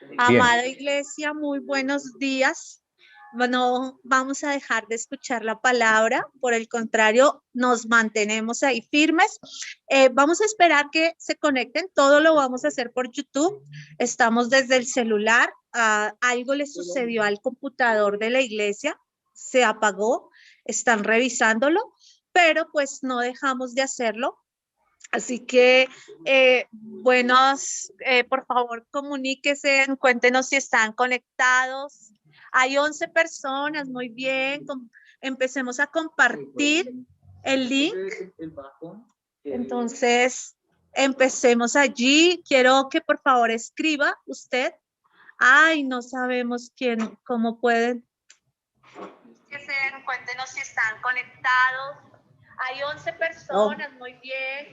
Bien, Amada iglesia, muy buenos días. No vamos a dejar de escuchar la palabra, por el contrario, nos mantenemos ahí firmes. Vamos a esperar que se conecten, todo lo vamos a hacer por YouTube. Estamos desde el celular. Algo le sucedió al computador de la iglesia, se apagó, están revisándolo, pero pues no dejamos de hacerlo. Así que, por favor, comuníquese, cuéntenos si están conectados. Hay 11 personas, muy bien. Empecemos a compartir el link. Entonces, empecemos allí. Quiero que por favor escriba usted. Ay, no sabemos quién, cómo pueden. Cuéntenos si están conectados. Hay 11 personas, muy bien.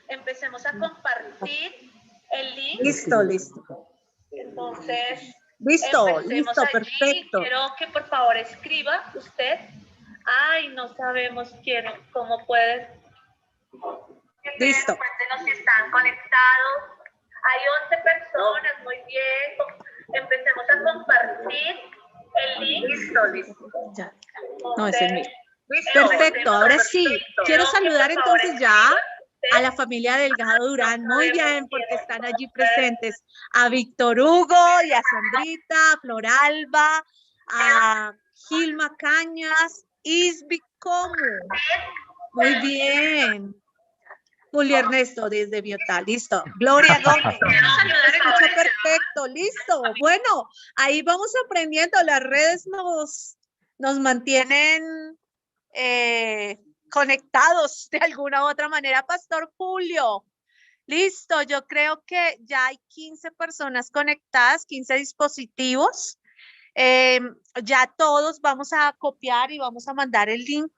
Empecemos a compartir el link. listo. Entonces, Listo, empecemos allí. perfecto. Quiero que por favor escriba usted. Ay, no sabemos quién, cómo puede. Listo. Cuéntenos si están conectados. Hay 11 personas, muy bien. Empecemos a compartir el link. Listo. Ya. No, ese es mío. Listo. Perfecto, ahora sí. Quiero saludar entonces ya a la familia Delgado Durán, muy bien, porque están allí presentes. A Víctor Hugo y a Sandrita, a Floralba, a Gilma Cañas, Isbi Comu. Muy bien. Julio Ernesto desde Biotá, listo. Gloria Gómez, escucha perfecto, listo. Bueno, ahí vamos aprendiendo, las redes nos mantienen conectados de alguna u otra manera. Pastor Julio, listo, yo creo que ya hay 15 personas conectadas, 15 dispositivos. Ya todos vamos a copiar y vamos a mandar el link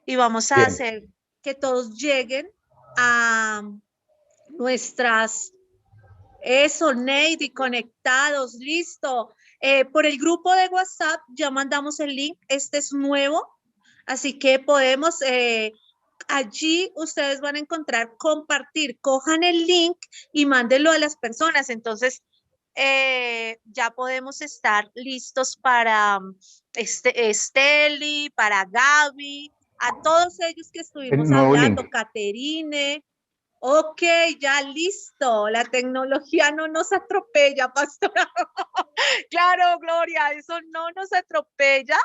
y vamos a hacer que todos lleguen a nuestras, Neidy, conectados, listo. Por el grupo de WhatsApp ya mandamos el link, este es nuevo, así que podemos, allí ustedes van a encontrar compartir, cojan el link y mándenlo a las personas, entonces ya podemos estar listos para Esteli, para Gaby, a todos ellos que estuvimos hablando, Caterine. Ok, ya listo. La tecnología no nos atropella, pastora. Claro, Gloria, eso no nos atropella.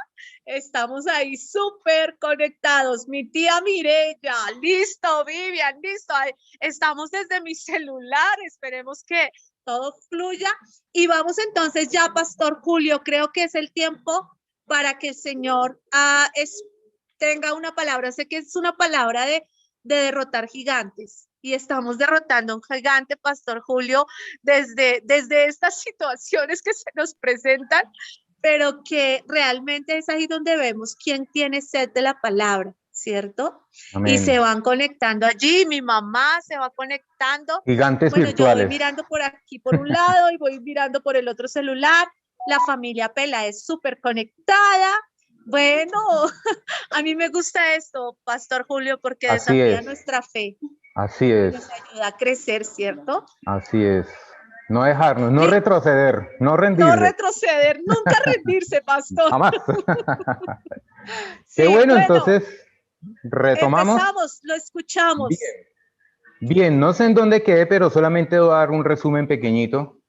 Estamos ahí súper conectados. Mi tía Mireya, listo, Vivian, listo. Estamos desde mi celular. Esperemos que todo fluya. Y vamos entonces ya, Pastor Julio. Creo que es el tiempo para que el Señor tenga una palabra. Sé que es una palabra de derrotar gigantes. Y estamos derrotando a un gigante, Pastor Julio, desde estas situaciones que se nos presentan, pero que realmente es ahí donde vemos quién tiene sed de la palabra, ¿cierto? Amén. Y se van conectando allí, mi mamá se va conectando. Gigantes virtuales. Yo voy mirando por aquí por un lado y voy mirando por el otro celular. La familia Pela es súper conectada. Bueno, a mí me gusta esto, Pastor Julio, porque desafía nuestra fe. Así es. Nos ayuda a crecer, ¿cierto? Así es. No dejarnos, no retroceder, no rendirse. No retroceder, nunca rendirse, pastor. Jamás. Sí, Qué bueno, entonces retomamos. Empezamos, lo escuchamos. Bien, no sé en dónde quedé, pero solamente voy a dar un resumen pequeñito.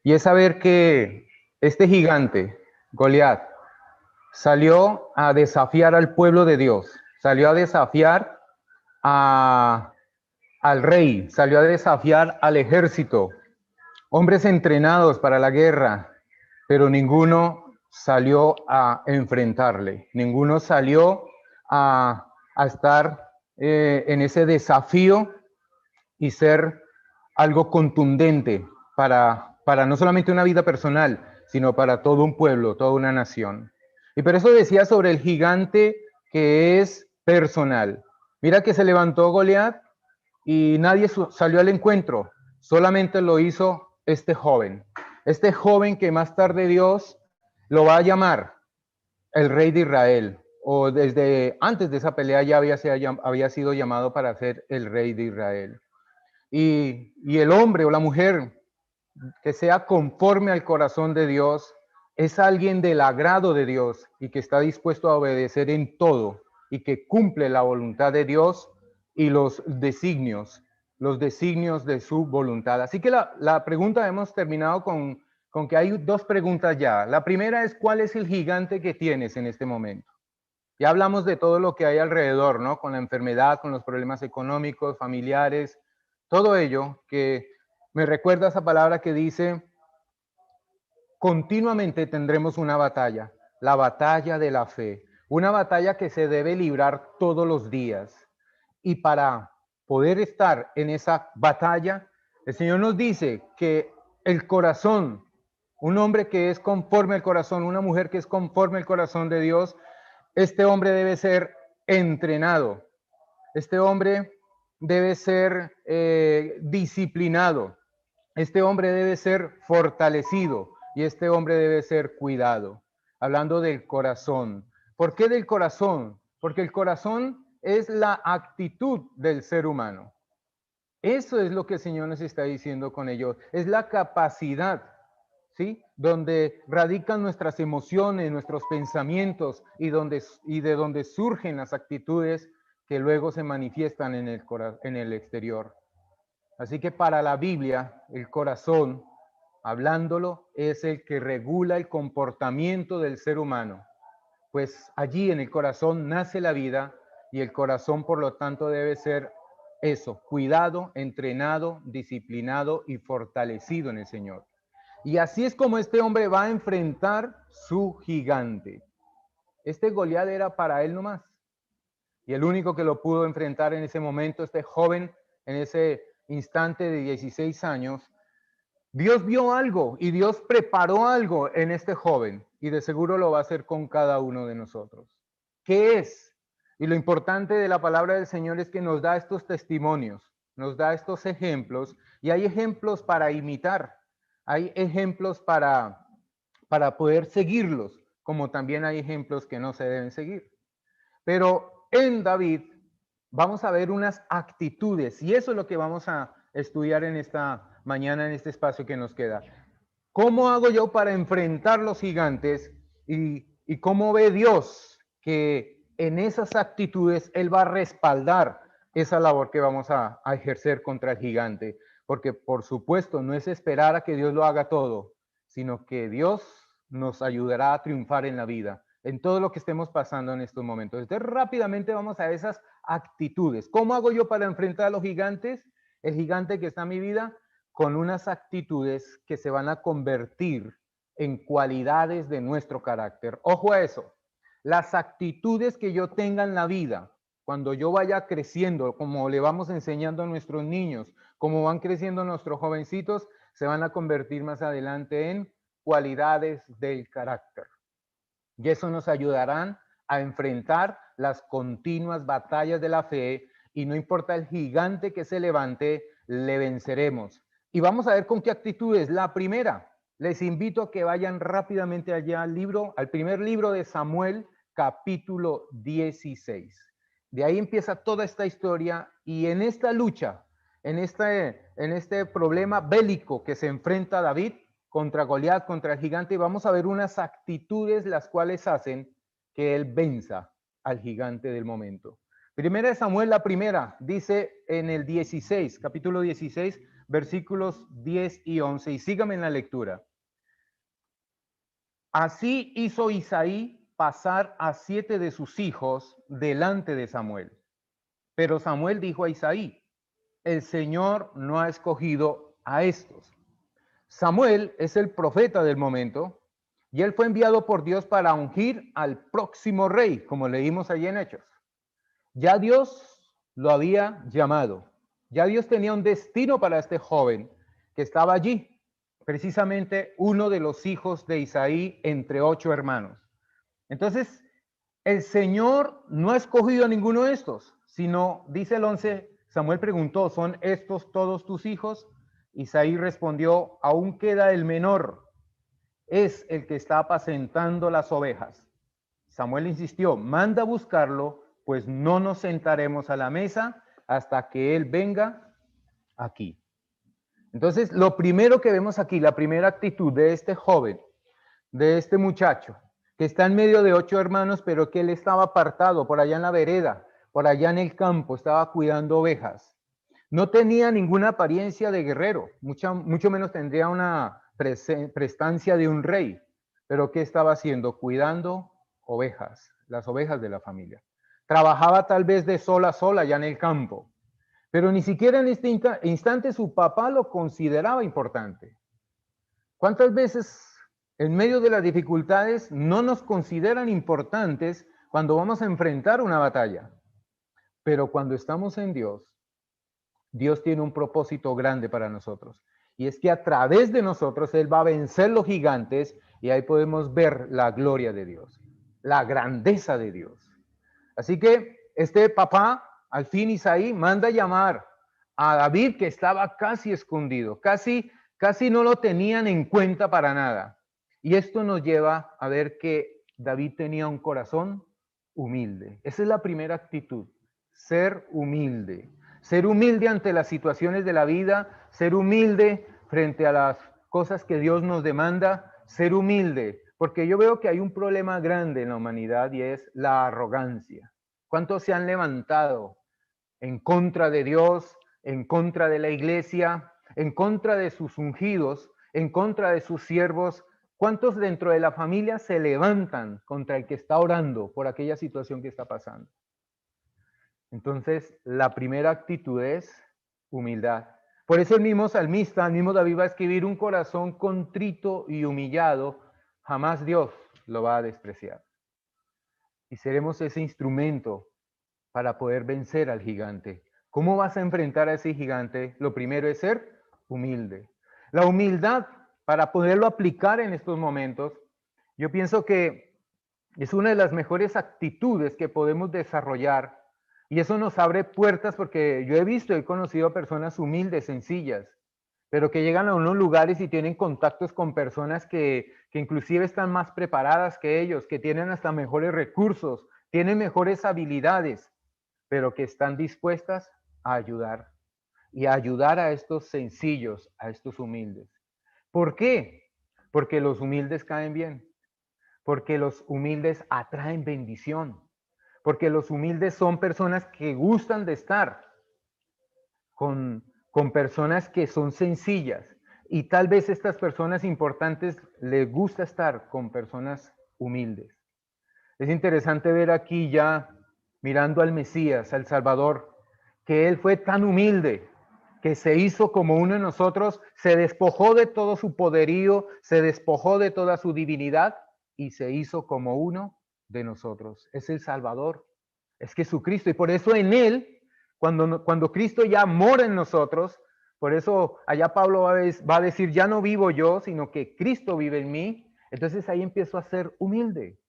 Y es saber que este gigante, Goliat, salió a desafiar al pueblo de Dios, salió a desafiar al rey, salió a desafiar al ejército, hombres entrenados para la guerra, pero ninguno salió a enfrentarle, ninguno salió a estar en ese desafío y ser algo contundente para no solamente una vida personal, sino para todo un pueblo, toda una nación. Y por eso decía sobre el gigante que es personal. Mira que se levantó Goliat y nadie salió al encuentro, solamente lo hizo este joven que más tarde Dios lo va a llamar el rey de Israel, o desde antes de esa pelea ya había sido llamado para ser el rey de Israel. Y el hombre o la mujer que sea conforme al corazón de Dios, es alguien del agrado de Dios y que está dispuesto a obedecer en todo y que cumple la voluntad de Dios y los designios de su voluntad. Así que la pregunta, hemos terminado con que hay dos preguntas ya. La primera es, ¿cuál es el gigante que tienes en este momento? Ya hablamos de todo lo que hay alrededor, ¿no? Con la enfermedad, con los problemas económicos, familiares, todo ello que me recuerda esa palabra que dice, continuamente tendremos una batalla, la batalla de la fe, una batalla que se debe librar todos los días. Y para poder estar en esa batalla, el Señor nos dice que el corazón, un hombre que es conforme al corazón, una mujer que es conforme al corazón de Dios, este hombre debe ser entrenado, este hombre debe ser disciplinado, este hombre debe ser fortalecido y este hombre debe ser cuidado. Hablando del corazón. ¿Por qué del corazón? Porque el corazón es la actitud del ser humano. Eso es lo que el Señor nos está diciendo con ello. Es la capacidad, ¿sí? Donde radican nuestras emociones, nuestros pensamientos y de donde surgen las actitudes que luego se manifiestan en el exterior. Así que para la Biblia, el corazón, hablándolo, es el que regula el comportamiento del ser humano. Pues allí en el corazón nace la vida y el corazón, por lo tanto, debe ser eso, cuidado, entrenado, disciplinado y fortalecido en el Señor. Y así es como este hombre va a enfrentar su gigante. Este Goliat era para él nomás. Y el único que lo pudo enfrentar en ese momento, este joven, en ese instante de 16 años, Dios vio algo y Dios preparó algo en este joven y de seguro lo va a hacer con cada uno de nosotros. ¿Qué es? Y lo importante de la palabra del Señor es que nos da estos testimonios, nos da estos ejemplos y hay ejemplos para imitar, hay ejemplos para poder seguirlos, como también hay ejemplos que no se deben seguir. Pero en David vamos a ver unas actitudes y eso es lo que vamos a estudiar en esta mañana, en este espacio que nos queda. ¿Cómo hago yo para enfrentar los gigantes y cómo ve Dios que en esas actitudes Él va a respaldar esa labor que vamos a ejercer contra el gigante? Porque por supuesto no es esperar a que Dios lo haga todo, sino que Dios nos ayudará a triunfar en la vida, en todo lo que estemos pasando en estos momentos. Entonces rápidamente vamos a esas actitudes. ¿Cómo hago yo para enfrentar a los gigantes? El gigante que está en mi vida, con unas actitudes que se van a convertir en cualidades de nuestro carácter. Ojo a eso. Las actitudes que yo tenga en la vida, cuando yo vaya creciendo, como le vamos enseñando a nuestros niños, como van creciendo nuestros jovencitos, se van a convertir más adelante en cualidades del carácter. Y eso nos ayudarán a enfrentar las continuas batallas de la fe y no importa el gigante que se levante, le venceremos. Y vamos a ver con qué actitudes. La primera, les invito a que vayan rápidamente allá al primer libro de Samuel, capítulo 16. De ahí empieza toda esta historia y en esta lucha, en este problema bélico que se enfrenta David contra Goliat, contra el gigante, y vamos a ver unas actitudes las cuales hacen que él venza al gigante del momento. Primera de Samuel, la primera, dice en el 16, capítulo 16, versículos 10 y 11, y síganme en la lectura. Así hizo Isaí pasar a 7 de sus hijos delante de Samuel. Pero Samuel dijo a Isaí, el Señor no ha escogido a estos. Samuel es el profeta del momento y él fue enviado por Dios para ungir al próximo rey, como leímos allí en Hechos. Ya Dios lo había llamado. Ya Dios tenía un destino para este joven que estaba allí, precisamente uno de los hijos de Isaí entre 8 hermanos. Entonces, el Señor no ha escogido a ninguno de estos, sino, dice el 11, Samuel preguntó, ¿son estos todos tus hijos? Isaí respondió, aún queda el menor, es el que está apacentando las ovejas. Samuel insistió, manda a buscarlo, pues no nos sentaremos a la mesa hasta que él venga aquí. Entonces, lo primero que vemos aquí, la primera actitud de este joven, de este muchacho, que está en medio de 8 hermanos, pero que él estaba apartado por allá en la vereda, por allá en el campo, estaba cuidando ovejas. No tenía ninguna apariencia de guerrero, mucho menos tendría una prestancia de un rey. Pero ¿qué estaba haciendo? Cuidando ovejas, las ovejas de la familia. Trabajaba tal vez de sol a sol allá en el campo, pero ni siquiera en este instante su papá lo consideraba importante. ¿Cuántas veces en medio de las dificultades no nos consideran importantes cuando vamos a enfrentar una batalla? Pero cuando estamos en Dios, Dios tiene un propósito grande para nosotros. Y es que a través de nosotros Él va a vencer los gigantes y ahí podemos ver la gloria de Dios, la grandeza de Dios. Así que este papá, al fin Isaí, manda llamar a David, que estaba casi escondido, casi no lo tenían en cuenta para nada. Y esto nos lleva a ver que David tenía un corazón humilde. Esa es la primera actitud, ser humilde. Ser humilde ante las situaciones de la vida, ser humilde frente a las cosas que Dios nos demanda, ser humilde, porque yo veo que hay un problema grande en la humanidad y es la arrogancia. ¿Cuántos se han levantado en contra de Dios, en contra de la iglesia, en contra de sus ungidos, en contra de sus siervos? ¿Cuántos dentro de la familia se levantan contra el que está orando por aquella situación que está pasando? Entonces, la primera actitud es humildad. Por eso el mismo salmista, el mismo David va a escribir: un corazón contrito y humillado, jamás Dios lo va a despreciar. Y seremos ese instrumento para poder vencer al gigante. ¿Cómo vas a enfrentar a ese gigante? Lo primero es ser humilde. La humildad, para poderlo aplicar en estos momentos, yo pienso que es una de las mejores actitudes que podemos desarrollar. Y eso nos abre puertas, porque yo he visto, he conocido personas humildes, sencillas, pero que llegan a unos lugares y tienen contactos con personas que inclusive están más preparadas que ellos, que tienen hasta mejores recursos, tienen mejores habilidades, pero que están dispuestas a ayudar y a ayudar a estos sencillos, a estos humildes. ¿Por qué? Porque los humildes caen bien, porque los humildes atraen bendición, porque los humildes son personas que gustan de estar con personas que son sencillas, y tal vez estas personas importantes les gusta estar con personas humildes. Es interesante ver aquí, ya mirando al Mesías, al Salvador, que Él fue tan humilde que se hizo como uno de nosotros, se despojó de todo su poderío, se despojó de toda su divinidad y se hizo como uno de nosotros. Es el Salvador, es Jesucristo, y por eso en Él, cuando Cristo ya mora en nosotros, por eso allá Pablo va a decir: ya no vivo yo, sino que Cristo vive en mí. Entonces ahí empiezo a ser humilde.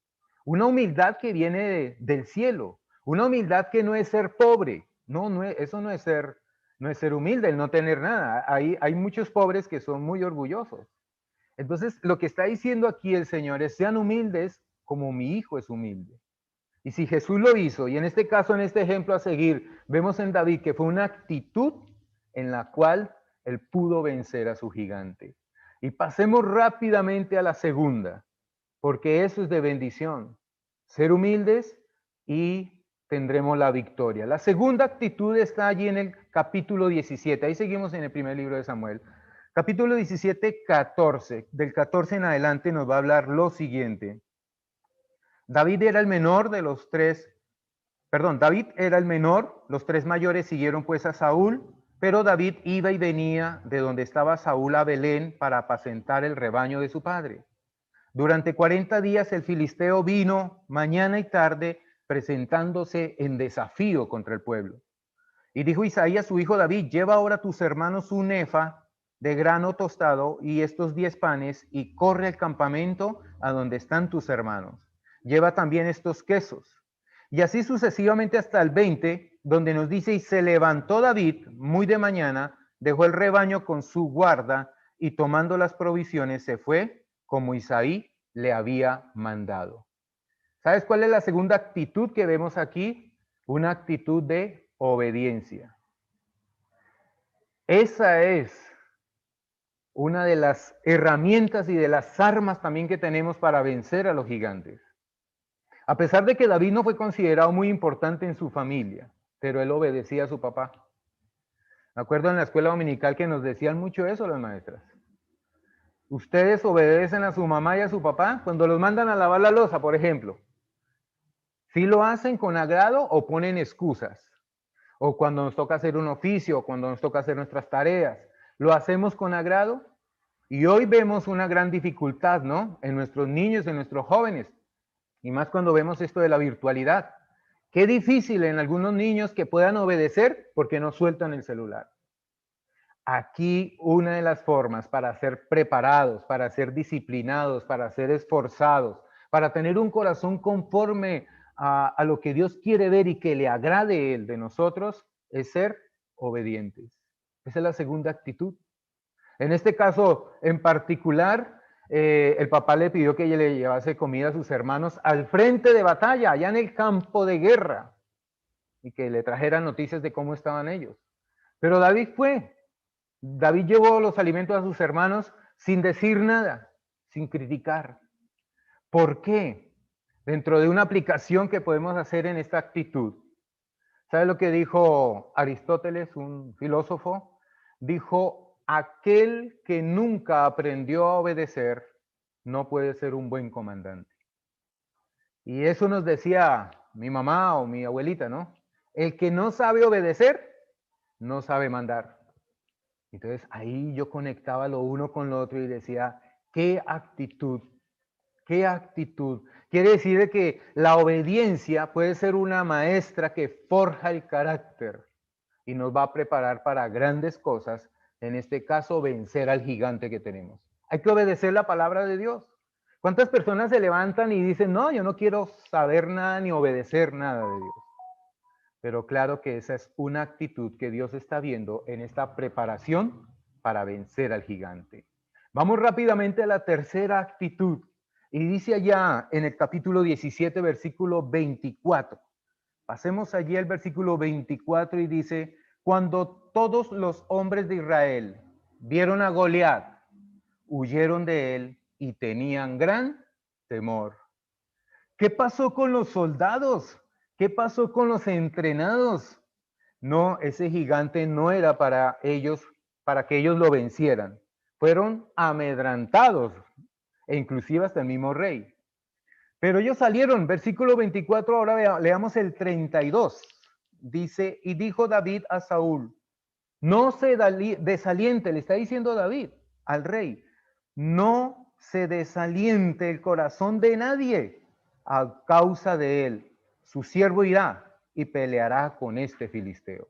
Una humildad que viene del cielo, una humildad que no es ser pobre. No es, eso no es ser humilde, el no tener nada. Hay muchos pobres que son muy orgullosos. Entonces, lo que está diciendo aquí el Señor es: sean humildes como mi hijo es humilde. Y si Jesús lo hizo, y en este caso, en este ejemplo a seguir, vemos en David que fue una actitud en la cual él pudo vencer a su gigante. Y pasemos rápidamente a la segunda, porque eso es de bendición. Ser humildes y tendremos la victoria. La segunda actitud está allí en el capítulo 17. Ahí seguimos en el primer libro de Samuel. Capítulo 17, 14. Del 14 en adelante nos va a hablar lo siguiente. David era el menor de los tres, David era el menor, los tres mayores siguieron pues a Saúl, pero David iba y venía de donde estaba Saúl a Belén para apacentar el rebaño de su padre. Durante 40 días el filisteo vino mañana y tarde presentándose en desafío contra el pueblo. Y dijo Isaí a su hijo David: lleva ahora a tus hermanos un efa de grano tostado y estos 10 panes, y corre al campamento a donde están tus hermanos. Lleva también estos quesos. Y así sucesivamente hasta el 20, donde nos dice: y se levantó David muy de mañana, dejó el rebaño con su guarda, y tomando las provisiones se fue como Isaí le había mandado. ¿Sabes cuál es la segunda actitud que vemos aquí? Una actitud de obediencia. Esa es una de las herramientas y de las armas también que tenemos para vencer a los gigantes. A pesar de que David no fue considerado muy importante en su familia, pero él obedecía a su papá. Me acuerdo en la escuela dominical que nos decían mucho eso las maestras. Ustedes obedecen a su mamá y a su papá cuando los mandan a lavar la loza, por ejemplo. ¿Sí lo hacen con agrado o ponen excusas? O cuando nos toca hacer un oficio, o cuando nos toca hacer nuestras tareas, ¿lo hacemos con agrado? Y hoy vemos una gran dificultad, ¿no? En nuestros niños, en nuestros jóvenes, y más cuando vemos esto de la virtualidad. Qué difícil en algunos niños que puedan obedecer porque no sueltan el celular. Aquí una de las formas para ser preparados, para ser disciplinados, para ser esforzados, para tener un corazón conforme a lo que Dios quiere ver y que le agrade Él de nosotros, es ser obedientes. Esa es la segunda actitud. En este caso en particular, el papá le pidió que ella le llevase comida a sus hermanos al frente de batalla, allá en el campo de guerra, y que le trajeran noticias de cómo estaban ellos. Pero David fue. David llevó los alimentos a sus hermanos sin decir nada, sin criticar. ¿Por qué? Dentro de una aplicación que podemos hacer en esta actitud. ¿Sabe lo que dijo Aristóteles, un filósofo? Dijo, aquel que nunca aprendió a obedecer no puede ser un buen comandante. Y eso nos decía mi mamá o mi abuelita, ¿no? El que no sabe obedecer, no sabe mandar. Entonces ahí yo conectaba lo uno con lo otro y decía, qué actitud, qué actitud. Quiere decir que la obediencia puede ser una maestra que forja el carácter y nos va a preparar para grandes cosas, en este caso vencer al gigante que tenemos. Hay que obedecer la palabra de Dios. ¿Cuántas personas se levantan y dicen, no, yo no quiero saber nada ni obedecer nada de Dios? Pero claro que esa es una actitud que Dios está viendo en esta preparación para vencer al gigante. Vamos rápidamente a la tercera actitud. Y dice allá en el capítulo 17, versículo 24. Pasemos allí al versículo 24 y dice, cuando todos los hombres de Israel vieron a Goliat, huyeron de él y tenían gran temor. ¿Qué pasó con los soldados? ¿Qué pasó con los entrenados? No, ese gigante no era para ellos, para que ellos lo vencieran. Fueron amedrantados, e inclusive hasta el mismo rey. Pero ellos salieron, versículo 24, ahora leamos el 32. Dice, y dijo David a Saúl, no se desaliente, le está diciendo David al rey, no se desaliente el corazón de nadie a causa de él. Su siervo irá y peleará con este filisteo.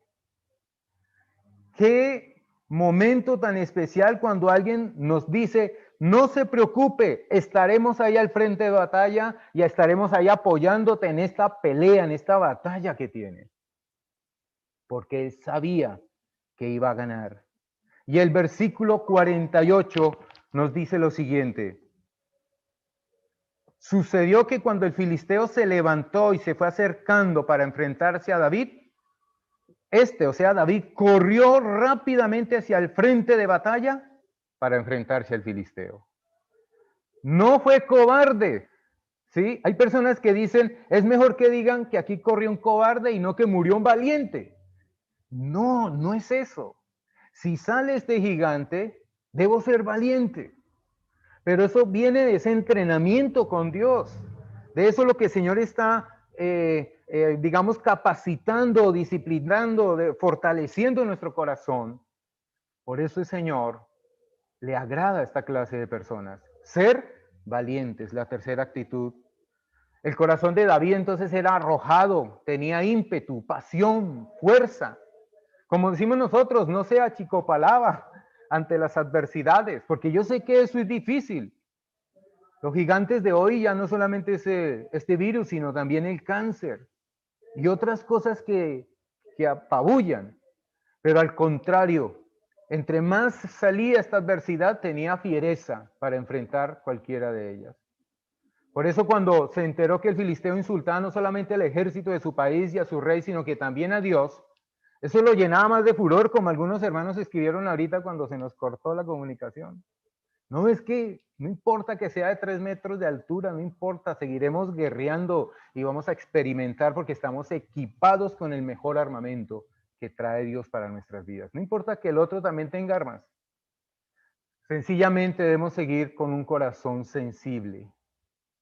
Qué momento tan especial cuando alguien nos dice, no se preocupe, estaremos ahí al frente de batalla y estaremos ahí apoyándote en esta pelea, en esta batalla que tienes. Porque él sabía que iba a ganar. Y el versículo 48 nos dice lo siguiente. Sucedió que cuando el filisteo se levantó y se fue acercando para enfrentarse a David, o sea, David corrió rápidamente hacia el frente de batalla para enfrentarse al filisteo. No fue cobarde, ¿sí? Hay personas que dicen, es mejor que digan que aquí corrió un cobarde y no que murió un valiente. No, no es eso. Si sale este gigante, debo ser valiente. Pero eso viene de ese entrenamiento con Dios. De eso es lo que el Señor está, digamos, capacitando, disciplinando, fortaleciendo nuestro corazón. Por eso el Señor le agrada a esta clase de personas. Ser valientes, la tercera actitud. El corazón de David entonces era arrojado, tenía ímpetu, pasión, fuerza. Como decimos nosotros, no se achicopalaba ante las adversidades, porque yo sé que eso es difícil. Los gigantes de hoy ya no solamente es este virus, sino también el cáncer y otras cosas que apabullan. Pero al contrario, entre más salía esta adversidad, tenía fiereza para enfrentar cualquiera de ellas. Por eso cuando se enteró que el filisteo insultaba no solamente al ejército de su país y a su rey, sino que también a Dios, Eso lo llenaba más de furor, como algunos hermanos escribieron ahorita cuando se nos cortó la comunicación. No, es que no importa que sea de 3 metros de altura, no importa, seguiremos guerreando y vamos a experimentar porque estamos equipados con el mejor armamento que trae Dios para nuestras vidas. No importa que el otro también tenga armas. Sencillamente debemos seguir con un corazón sensible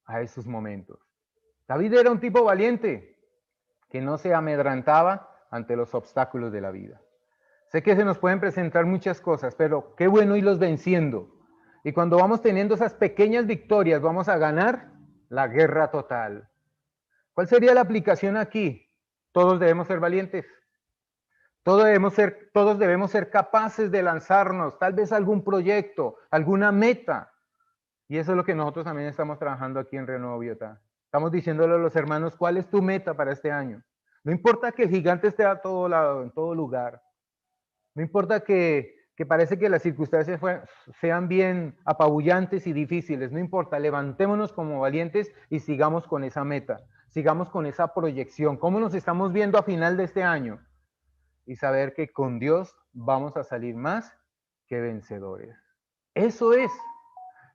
a esos momentos. David era un tipo valiente que no se amedrantaba ante los obstáculos de la vida. Sé que se nos pueden presentar muchas cosas, pero qué bueno irlos venciendo. Y cuando vamos teniendo esas pequeñas victorias, vamos a ganar la guerra total. ¿Cuál sería la aplicación aquí? Todos debemos ser valientes. Todos debemos ser capaces de lanzarnos, tal vez algún proyecto, alguna meta. Y eso es lo que nosotros también estamos trabajando aquí en Renuevo Biotá. Estamos diciéndole a los hermanos, ¿cuál es tu meta para este año? No importa que el gigante esté a todo lado, en todo lugar. No importa que parece que las circunstancias sean bien apabullantes y difíciles. No importa, levantémonos como valientes y sigamos con esa meta. Sigamos con esa proyección. ¿Cómo nos estamos viendo a final de este año? Y saber que con Dios vamos a salir más que vencedores. Eso es.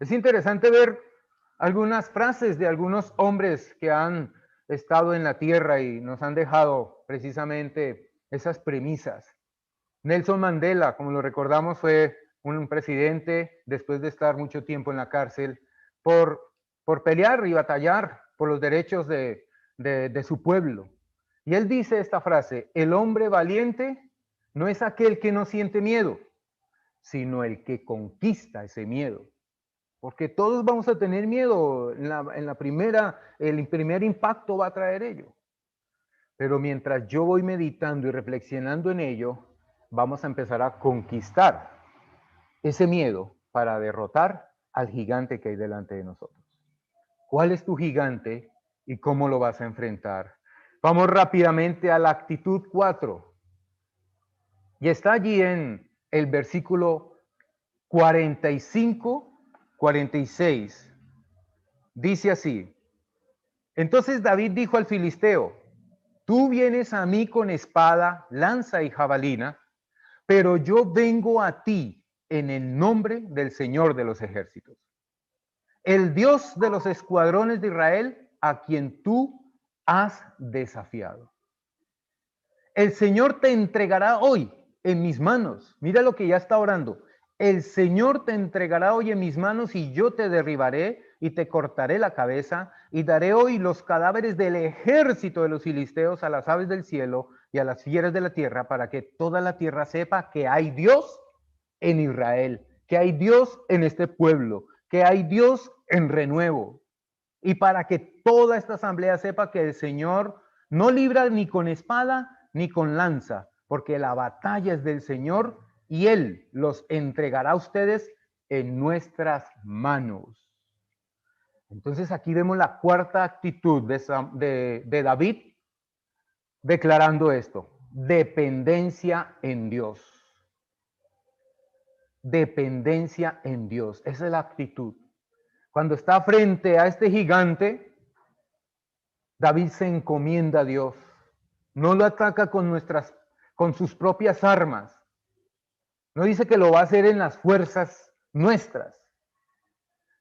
Es interesante ver algunas frases de algunos hombres que han estado en la tierra y nos han dejado precisamente esas premisas. Nelson Mandela, como lo recordamos, fue un presidente después de estar mucho tiempo en la cárcel por pelear y batallar por los derechos de su pueblo. Y él dice esta frase: el hombre valiente no es aquel que no siente miedo, sino el que conquista ese miedo. Porque todos vamos a tener miedo, el primer impacto va a traer ello. Pero mientras yo voy meditando y reflexionando en ello, vamos a empezar a conquistar ese miedo para derrotar al gigante que hay delante de nosotros. ¿Cuál es tu gigante y cómo lo vas a enfrentar? Vamos rápidamente a la actitud 4. Y está allí en el versículo 45, 46. Dice así: entonces David dijo al filisteo: tú vienes a mí con espada, lanza y jabalina, pero yo vengo a ti en el nombre del Señor de los ejércitos, el Dios de los escuadrones de Israel, a quien tú has desafiado. El Señor te entregará hoy en mis manos. Mira lo que ya está orando. El Señor te entregará hoy en mis manos y yo te derribaré y te cortaré la cabeza y daré hoy los cadáveres del ejército de los filisteos a las aves del cielo y a las fieras de la tierra, para que toda la tierra sepa que hay Dios en Israel, que hay Dios en este pueblo, que hay Dios en Renuevo, y para que toda esta asamblea sepa que el Señor no libra ni con espada ni con lanza, porque la batalla es del Señor y Él los entregará a ustedes en nuestras manos. Entonces aquí vemos la cuarta actitud de David declarando esto: dependencia en Dios. Dependencia en Dios, esa es la actitud. Cuando está frente a este gigante, David se encomienda a Dios. No lo ataca con sus propias armas. No dice que lo va a hacer en las fuerzas nuestras.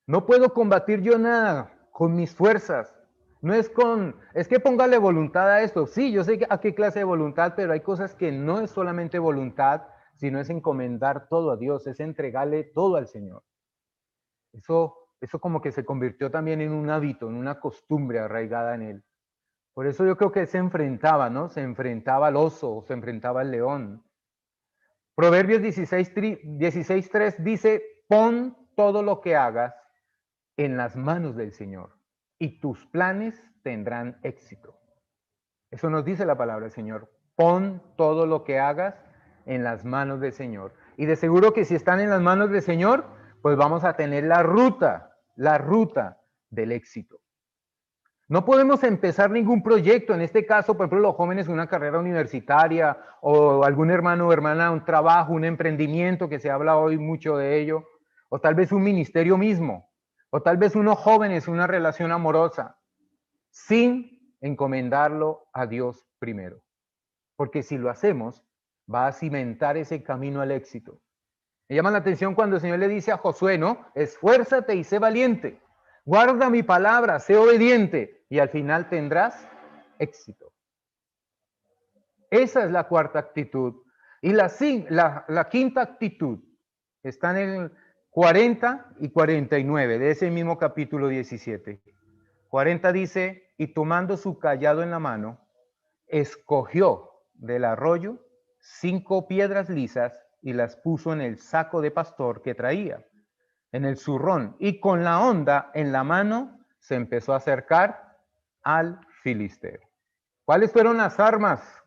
No puedo combatir yo nada con mis fuerzas. No es que póngale voluntad a esto. Sí, yo sé a qué clase de voluntad, pero hay cosas que no es solamente voluntad, sino es encomendar todo a Dios, es entregarle todo al Señor. Eso como que se convirtió también en un hábito, en una costumbre arraigada en él. Por eso yo creo que se enfrentaba, ¿no? Se enfrentaba al oso, se enfrentaba al león. Proverbios 16:3 dice: pon todo lo que hagas en las manos del Señor y tus planes tendrán éxito. Eso nos dice la palabra del Señor. Pon todo lo que hagas en las manos del Señor. Y de seguro que si están en las manos del Señor, pues vamos a tener la ruta del éxito. No podemos empezar ningún proyecto, en este caso, por ejemplo, los jóvenes, una carrera universitaria, o algún hermano o hermana, un trabajo, un emprendimiento, que se habla hoy mucho de ello, o tal vez un ministerio mismo, o tal vez unos jóvenes, una relación amorosa, sin encomendarlo a Dios primero. Porque si lo hacemos, va a cimentar ese camino al éxito. Me llama la atención cuando el Señor le dice a Josué, ¿no? Esfuérzate y sé valiente, guarda mi palabra, sé obediente, y al final tendrás éxito. Esa es la cuarta actitud. Y la quinta actitud está en el 40 y 49 de ese mismo capítulo 17. 40 dice, y tomando su cayado en la mano, escogió del arroyo 5 piedras lisas y las puso en el saco de pastor que traía, en el zurrón, y con la honda en la mano se empezó a acercar al filisteo. ¿Cuáles fueron las armas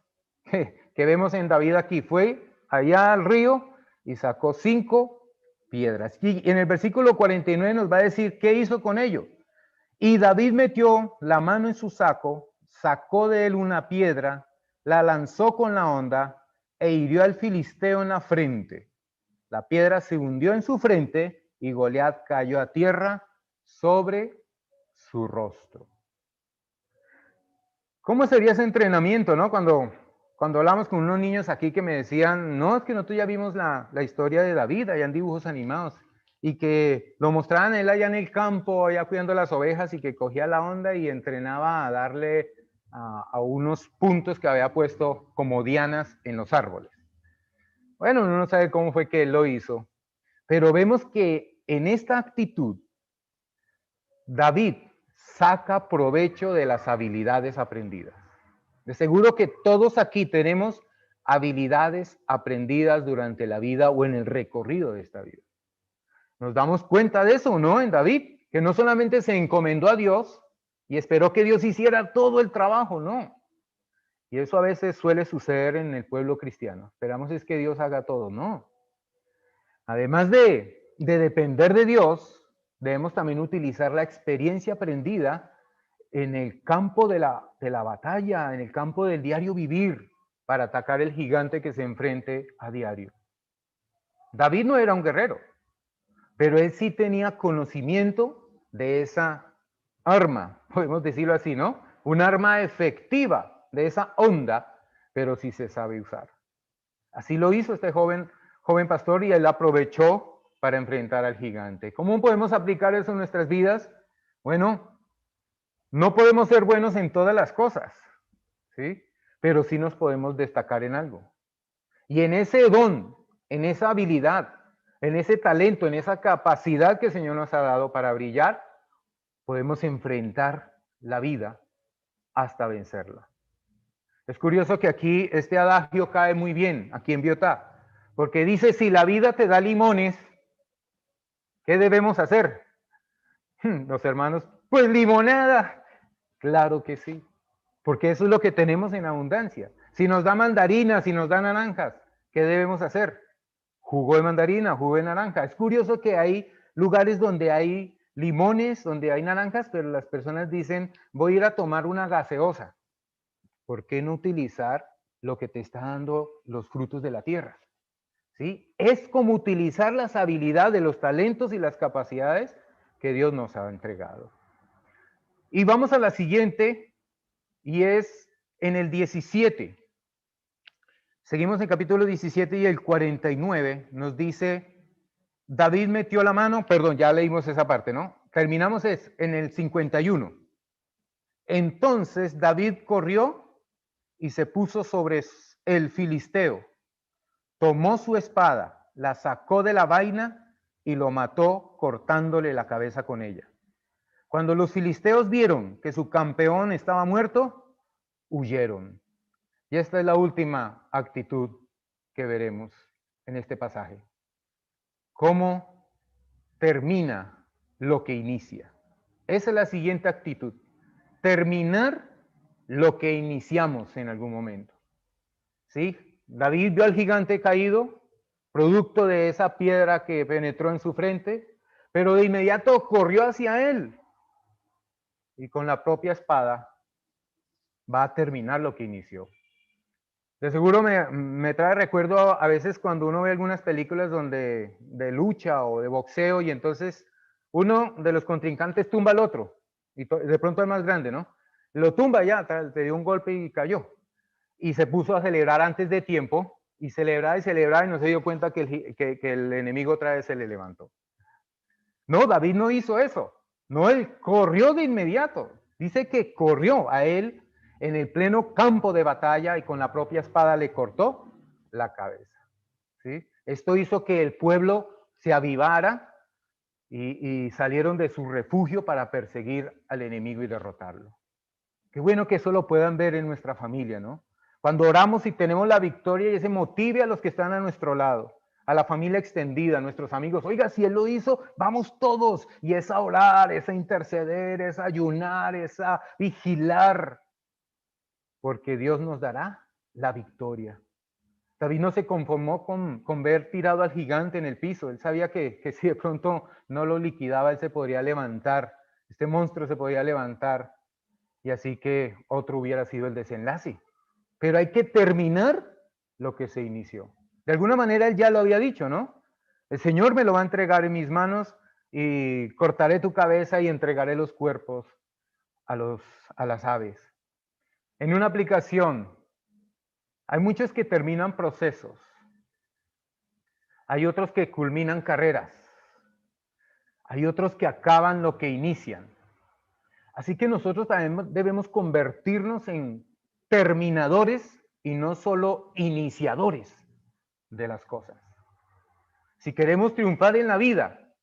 que vemos en David aquí? Fue allá al río y sacó 5 piedras. Y en el versículo 49 nos va a decir qué hizo con ello. Y David metió la mano en su saco, sacó de él una piedra, la lanzó con la honda e hirió al filisteo en la frente. La piedra se hundió en su frente y Goliat cayó a tierra sobre su rostro. ¿Cómo sería ese entrenamiento, no? Cuando hablamos con unos niños aquí que me decían, no, es que nosotros ya vimos la historia de David allá en dibujos animados, y que lo mostraban él allá en el campo, allá cuidando las ovejas, y que cogía la onda y entrenaba a darle a unos puntos que había puesto como dianas en los árboles. Bueno, uno no sabe cómo fue que él lo hizo, pero vemos que en esta actitud, David saca provecho de las habilidades aprendidas. De seguro que todos aquí tenemos habilidades aprendidas durante la vida o en el recorrido de esta vida. Nos damos cuenta de eso, ¿no? En David, que no solamente se encomendó a Dios y esperó que Dios hiciera todo el trabajo, no. Y eso a veces suele suceder en el pueblo cristiano. Esperamos es que Dios haga todo, no. Además de depender de Dios, debemos también utilizar la experiencia aprendida en el campo de la batalla, en el campo del diario vivir, para atacar el gigante que se enfrente a diario. David no era un guerrero, pero él sí tenía conocimiento de esa arma, podemos decirlo así, ¿no? Un arma efectiva de esa onda, pero sí se sabe usar. Así lo hizo este joven pastor y él aprovechó para enfrentar al gigante. ¿Cómo podemos aplicar eso en nuestras vidas? Bueno, no podemos ser buenos en todas las cosas, ¿sí? Pero sí nos podemos destacar en algo. Y en ese don, en esa habilidad, en ese talento, en esa capacidad que el Señor nos ha dado para brillar, podemos enfrentar la vida hasta vencerla. Es curioso que aquí este adagio cae muy bien, aquí en Biotá, porque dice, si la vida te da limones, ¿qué debemos hacer? Los hermanos, pues limonada. Claro que sí, porque eso es lo que tenemos en abundancia. Si nos da mandarinas, si nos da naranjas, ¿qué debemos hacer? Jugo de mandarina, jugo de naranja. Es curioso que hay lugares donde hay limones, donde hay naranjas, pero las personas dicen, voy a ir a tomar una gaseosa. ¿Por qué no utilizar lo que te está dando los frutos de la tierra? ¿Sí? Es como utilizar las habilidades, los talentos y las capacidades que Dios nos ha entregado. Y vamos a la siguiente, y es en el 17. Seguimos en el capítulo 17 y el 49 nos dice, David metió la mano, perdón, ya leímos esa parte, ¿no? Terminamos en el 51. Entonces David corrió y se puso sobre el filisteo, tomó su espada, la sacó de la vaina y lo mató cortándole la cabeza con ella. Cuando los filisteos vieron que su campeón estaba muerto, huyeron. Y esta es la última actitud que veremos en este pasaje. ¿Cómo termina lo que inicia? Esa es la siguiente actitud. Terminar lo que iniciamos en algún momento. ¿Sí? David vio al gigante caído, producto de esa piedra que penetró en su frente, pero de inmediato corrió hacia él y con la propia espada va a terminar lo que inició. De seguro me trae recuerdo a veces cuando uno ve algunas películas de lucha o de boxeo y entonces uno de los contrincantes tumba al otro y de pronto el más grande, ¿no? Lo tumba ya, te dio un golpe y cayó. Y se puso a celebrar antes de tiempo y celebraba y no se dio cuenta que el enemigo otra vez se le levantó. No, David no hizo eso. No, él corrió de inmediato. Dice que corrió a él en el pleno campo de batalla y con la propia espada le cortó la cabeza. ¿Sí? Esto hizo que el pueblo se avivara y salieron de su refugio para perseguir al enemigo y derrotarlo. Qué bueno que eso lo puedan ver en nuestra familia, ¿no? Cuando oramos y tenemos la victoria y ese motive a los que están a nuestro lado, a la familia extendida, a nuestros amigos. Oiga, si Él lo hizo, vamos todos. Y es a orar, es a interceder, es a ayunar, es a vigilar, porque Dios nos dará la victoria. David no se conformó con ver tirado al gigante en el piso. Él sabía que si de pronto no lo liquidaba, él se podría levantar. Este monstruo se podía levantar. Y así que otro hubiera sido el desenlace. Pero hay que terminar lo que se inició. De alguna manera él ya lo había dicho, ¿no? El Señor me lo va a entregar en mis manos y cortaré tu cabeza y entregaré los cuerpos a las aves. En una aplicación, hay muchos que terminan procesos. Hay otros que culminan carreras. Hay otros que acaban lo que inician. Así que nosotros también debemos convertirnos en terminadores y no solo iniciadores de las cosas. Si queremos triunfar en la vida,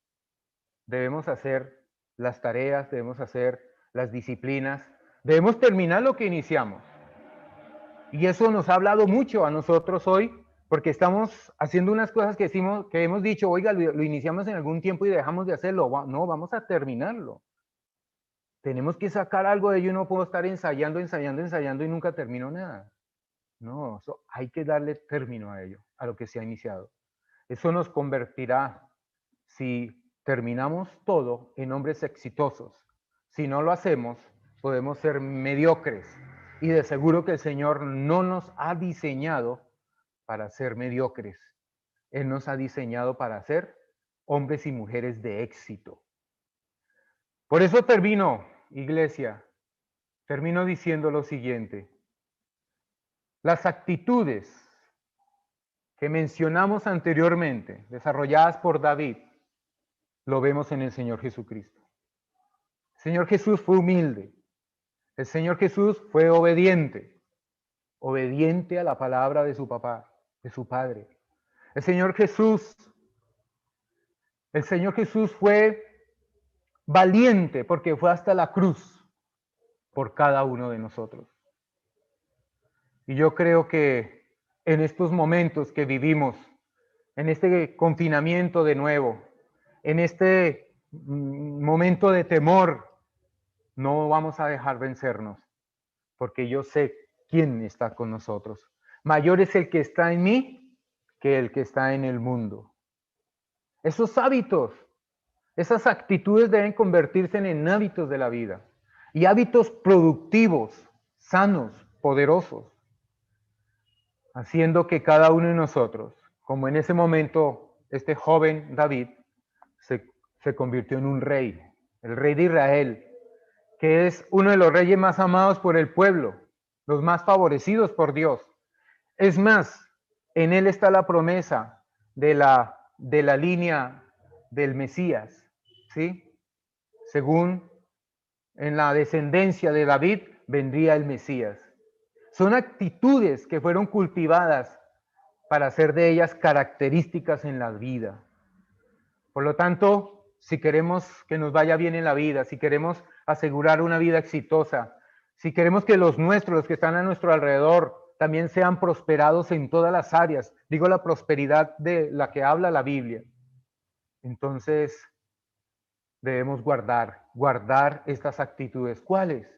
debemos hacer las tareas, debemos hacer las disciplinas, debemos terminar lo que iniciamos. Y eso nos ha hablado mucho a nosotros hoy, porque estamos haciendo unas cosas que hemos dicho, oiga, lo iniciamos en algún tiempo y dejamos de hacerlo. No, vamos a terminarlo. Tenemos que sacar algo de ello y no puedo estar ensayando y nunca termino nada. No, hay que darle término a ello, a lo que se ha iniciado. Eso nos convertirá, si terminamos todo, en hombres exitosos. Si no lo hacemos, podemos ser mediocres. Y de seguro que el Señor no nos ha diseñado para ser mediocres. Él nos ha diseñado para ser hombres y mujeres de éxito. Por eso termino, iglesia, termino diciendo lo siguiente. Las actitudes que mencionamos anteriormente, desarrolladas por David, lo vemos en el Señor Jesucristo. El Señor Jesús fue humilde. El Señor Jesús fue obediente. Obediente a la palabra de su papá, de su padre. El Señor Jesús fue valiente porque fue hasta la cruz por cada uno de nosotros. Y yo creo que en estos momentos que vivimos, en este confinamiento de nuevo, en este momento de temor, no vamos a dejar vencernos, porque yo sé quién está con nosotros. Mayor es el que está en mí que el que está en el mundo. Esos hábitos, esas actitudes deben convertirse en hábitos de la vida y hábitos productivos, sanos, poderosos, haciendo que cada uno de nosotros, como en ese momento este joven David, se convirtió en un rey, el rey de Israel, que es uno de los reyes más amados por el pueblo, los más favorecidos por Dios. Es más, en él está la promesa de la línea del Mesías, ¿sí? Según en la descendencia de David vendría el Mesías. Son actitudes que fueron cultivadas para hacer de ellas características en la vida. Por lo tanto, si queremos que nos vaya bien en la vida, si queremos asegurar una vida exitosa, si queremos que los nuestros, los que están a nuestro alrededor, también sean prosperados en todas las áreas, digo la prosperidad de la que habla la Biblia, entonces debemos guardar estas actitudes. ¿Cuáles?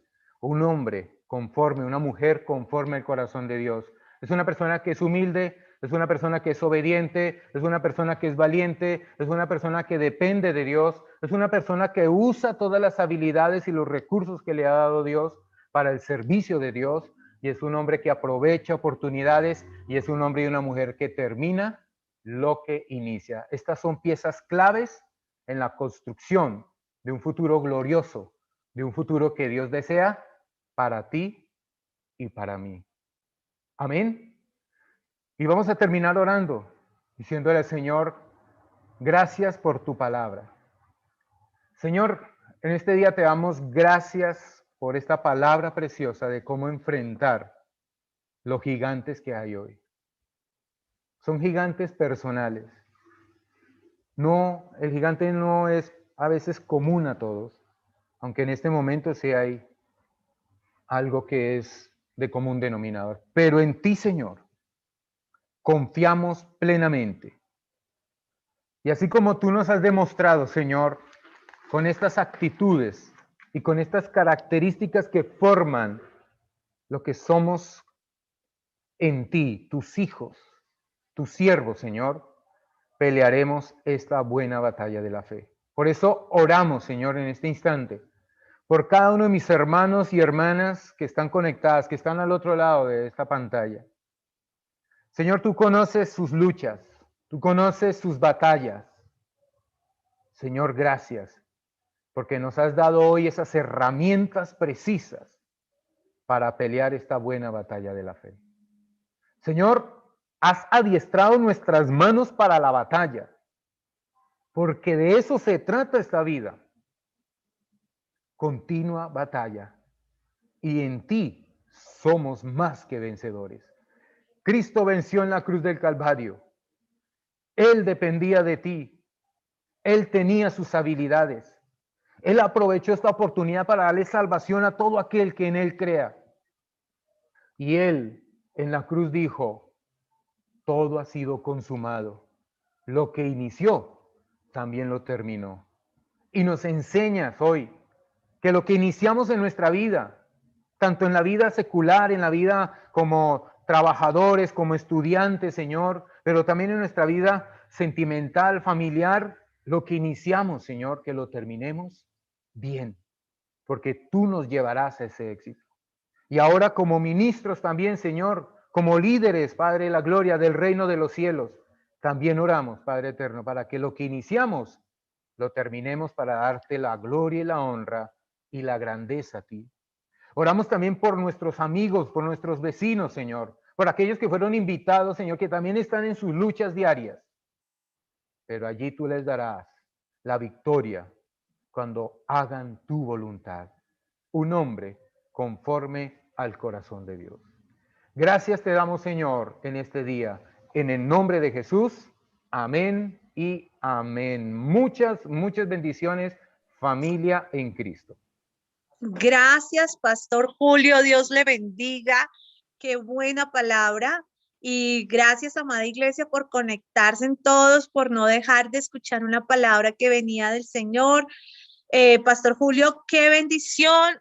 Un hombre conforme, una mujer conforme al corazón de Dios. Es una persona que es humilde, es una persona que es obediente, es una persona que es valiente, es una persona que depende de Dios, es una persona que usa todas las habilidades y los recursos que le ha dado Dios para el servicio de Dios, y es un hombre que aprovecha oportunidades, y es un hombre y una mujer que termina lo que inicia. Estas son piezas claves en la construcción de un futuro glorioso, de un futuro que Dios desea para ti y para mí. Amén. Y vamos a terminar orando, diciéndole al Señor, gracias por tu palabra. Señor, en este día te damos gracias por esta palabra preciosa de cómo enfrentar los gigantes que hay hoy. Son gigantes personales. No, el gigante no es a veces común a todos, aunque en este momento sí hay algo que es de común denominador. Pero en ti, Señor, confiamos plenamente. Y así como tú nos has demostrado, Señor, con estas actitudes y con estas características que forman lo que somos en ti, tus hijos, tus siervos, Señor, pelearemos esta buena batalla de la fe. Por eso oramos, Señor, en este instante, por cada uno de mis hermanos y hermanas que están conectadas, que están al otro lado de esta pantalla. Señor, tú conoces sus luchas, tú conoces sus batallas. Señor, gracias, porque nos has dado hoy esas herramientas precisas para pelear esta buena batalla de la fe. Señor, has adiestrado nuestras manos para la batalla, porque de eso se trata esta vida. Continua batalla. Y en ti somos más que vencedores. Cristo venció en la cruz del Calvario. Él dependía de ti. Él tenía sus habilidades. Él aprovechó esta oportunidad para darle salvación a todo aquel que en Él crea. Y Él en la cruz dijo, todo ha sido consumado. Lo que inició, también lo terminó. Y nos enseñas hoy que lo que iniciamos en nuestra vida, tanto en la vida secular, en la vida como trabajadores, como estudiantes, Señor, pero también en nuestra vida sentimental, familiar, lo que iniciamos, Señor, que lo terminemos bien, porque tú nos llevarás a ese éxito. Y ahora como ministros también, Señor, como líderes, Padre de la gloria del reino de los cielos, también oramos, Padre eterno, para que lo que iniciamos lo terminemos para darte la gloria y la honra y la grandeza a ti. Oramos también por nuestros amigos, por nuestros vecinos, Señor, por aquellos que fueron invitados, Señor, que también están en sus luchas diarias. Pero allí tú les darás la victoria cuando hagan tu voluntad. Un hombre conforme al corazón de Dios. Gracias te damos, Señor, en este día. En el nombre de Jesús, amén y amén. Muchas bendiciones, familia en Cristo. Gracias, Pastor Julio. Dios le bendiga. Qué buena palabra. Y gracias, amada iglesia, por conectarse en todos, por no dejar de escuchar una palabra que venía del Señor. Pastor Julio, qué bendición.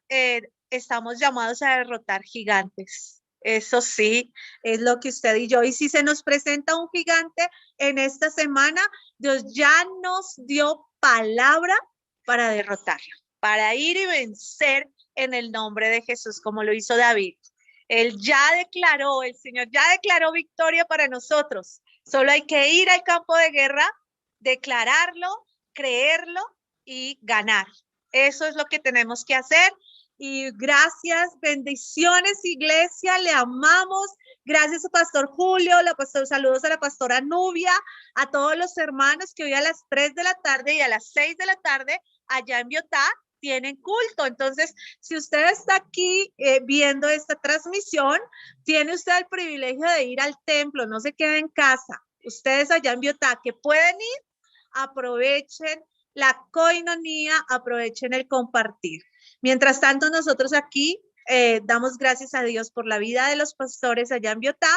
Estamos llamados a derrotar gigantes. Eso sí, es lo que usted y yo. Y si se nos presenta un gigante en esta semana, Dios ya nos dio palabra para derrotarlo, para ir y vencer en el nombre de Jesús, como lo hizo David. Él ya declaró, el Señor ya declaró victoria para nosotros. Solo hay que ir al campo de guerra, declararlo, creerlo y ganar. Eso es lo que tenemos que hacer. Y gracias, bendiciones, iglesia, le amamos. Gracias a Pastor Julio, saludos a la pastora Nubia, a todos los hermanos que hoy a las 3 de la tarde y a las 6 de la tarde allá en Biotá tienen culto. Entonces, si usted está aquí viendo esta transmisión, tiene usted el privilegio de ir al templo, no se quede en casa. Ustedes allá en Biotá que pueden ir, aprovechen la coinonía, aprovechen el compartir. Mientras tanto, nosotros aquí damos gracias a Dios por la vida de los pastores allá en Biotá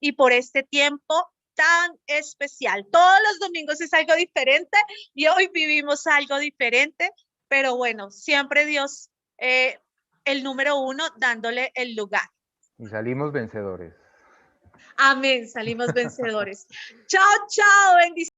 y por este tiempo tan especial. Todos los domingos es algo diferente y hoy vivimos algo diferente, pero bueno, siempre Dios, el número uno, dándole el lugar. Y salimos vencedores. Amén, salimos vencedores. Chao, chao, bendiciones.